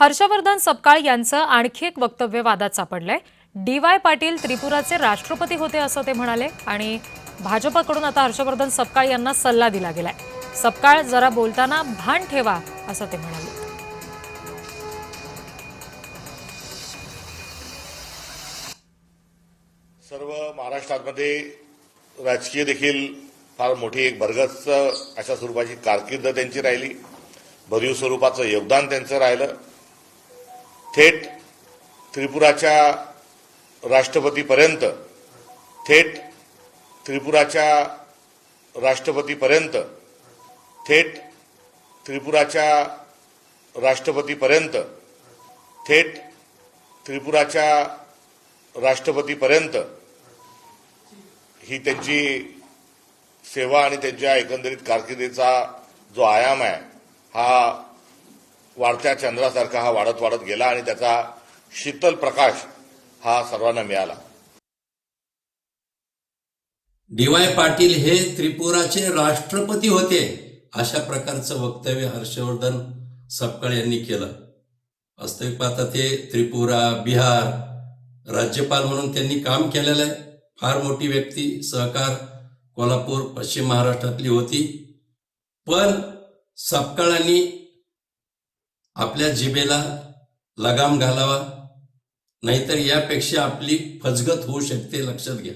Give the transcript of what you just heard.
हर्षवर्धन सपकाळ यांचं आणखी एक वक्तव्य वादात सापडलंय। डी.वाय. पाटील त्रिपुराचे राष्ट्रपती होते असं ते म्हणाले आणि भाजपकडून आता हर्षवर्धन सपकाळ यांना सल्ला दिला गेलाय। सपकाळ जरा बोलताना भान ठेवा असं ते म्हणाले। सर्व महाराष्ट्रामध्ये राजकीय देखील फार मोठी एक भरगच्च अशा स्वरूपाची कारकीर्द त्यांची राहिली। भरीव स्वरूपाचं योगदान त्यांचं राहिलं। थेट त्रिपुराच्या राष्ट्रपतीपर्यंत थेट त्रिपुराच्या राष्ट्रपतीपर्यंत थेट त्रिपुराच्या राष्ट्रपतीपर्यंत थेट त्रिपुराच्या राष्ट्रपतीपर्यंत ही त्यांची सेवा आणि त्यांच्या एकंदरीत कारकिर्दीचा जो आयाम आहे हा वाढत्या चंद्रासारखा हा वाढत वाढत गेला आणि त्याचा शीतल प्रकाश हा सर्वांना मिळाला। डी.वाय. पाटील हे त्रिपुराचे राष्ट्रपती होते अशा प्रकारचं वक्तव्य हर्षवर्धन सपकाळ यांनी केलं। वास्तविक पाहता ते त्रिपुरा, बिहार राज्यपाल म्हणून त्यांनी काम केलेलं आहे। फार मोठी व्यक्ती, सहकार कोल्हापूर पश्चिम महाराष्ट्रातली होती। पण सपकाळांनी आपल्या जिभेला लगाम घालावा, नाहीतर यापेक्षा आपली फजगत होऊ शकते, लक्षात घ्या।